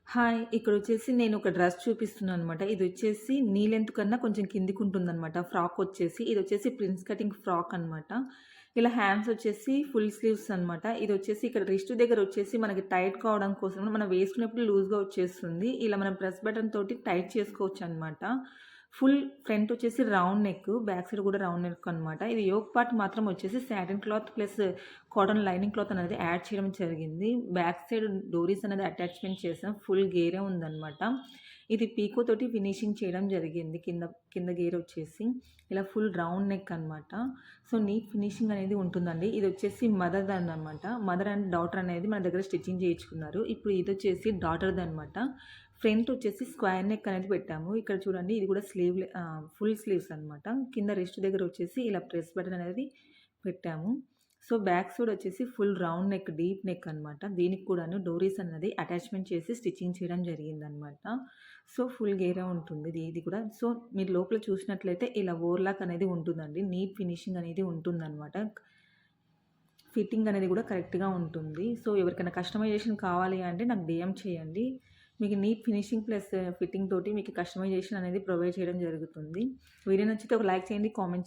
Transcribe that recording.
Hi! ఇక్కడొచ్చేసి నేనొక dress చూపిస్తున్నాననమాట. ఇదొచ్చేసి knee length కన్నా కొంచెం కిందికుంటుందనమాట. ఫ్రాకొచ్చేసి. ఇదొచ్చేసి ప్రిన్స్ కటింగ్ ఫ్రాక్ అనమాట. ఇలా హ్యాండ్స్ వచ్చేసి ఫుల్ స్లీవ్స్ అనమాట. ఇదొచ్చేసి ఇక్కడ రిస్ట్ దగ్గరొచ్చేసి మనకి టైట్ కావడం కోసం మనం వేసుకునేప్పుడు లూజ్‌గా వచ్చేస్తుంది. ఇలా మనం ప్రెస్ బటన్ తోటి టైట్ చేసుకోవచ్చనమాట. ఫుల్ ఫ్రంట్ వచ్చేసి రౌండ్ నెక్, బ్యాక్ సైడ్ కూడా రౌండ్ నెక్ అనమాట. ఇది యోక్ పార్ట్ మాత్రం వచ్చేసి satin cloth plus cotton lining cloth అనేది యాడ్ చేయడం జరిగింది. బ్యాక్ సైడ్ డోరీస్ అనేది అటాచ్‌మెంట్ చేసాం. ఫుల్ గేరే ఉందనమాట. ఇది పీకో తోటి ఫినిషింగ్ చేయడం జరిగింది. కింద కింద గేర్ వచ్చేసి ఇలా ఫుల్ రౌండ్ నెక్ అనమాట. సో, నీట్ ఫినిషింగ్ అనేది ఉంటుందండి. ఇదొచ్చేసి మదర్‌దనమాట. మదర్ అండ్ డాటర్ అనేది మన దగ్గర స్టిచ్చింగ్ చేయించుకున్నారు. ఇప్పుడు ఇదొచ్చేసి డాటర్‌దనమాట. ఫ్రంట్ వచ్చేసి స్క్వేర్ నెక్ అనేది పెట్టాము. ఇక్కడ చూడండి ఇది కూడా ఫుల్ స్లీవ్స్ అనమాట. కింద రిస్ట్ దగ్గర వచ్చేసి ఇలా ప్రెస్ బటన్ అనేది పెట్టాము. సో, బ్యాక్ సైడ్ వచ్చేసి full round neck, deep neck అనమాట. దీనికి కూడాను డోరీస్ అన్నది అటాచ్‌మెంట్ చేసి స్టిచ్చింగ్ చేయడం జరిగిందనమాట. సో, ఫుల్ గేరా ఉంటుంది ఇది కూడా. సో, మీరు లోపల చూసినట్లయితే ఇలా ఓవర్‌లాక్ అనేది ఉంటుందండి. నీట్ ఫినిషింగ్ అనేది ఉంటుందనమాట. ఫిట్టింగ్ అనేది కూడా కరెక్ట్‌గా ఉంటుంది. సో, ఎవరికైనా కస్టమైజేషన్ కావాలి అంటే నాకు డీఎం చేయండి. మీకు నీట్ ఫినిషింగ్ ప్లస్ ఫిట్టింగ్ తోటి మీకు కస్టమైజేషన్ అనేది ప్రొవైడ్ చేయడం జరుగుతుంది. వీడియో నచ్చితే ఒక లైక్ చేయండి, కామెంట్ చేయండి.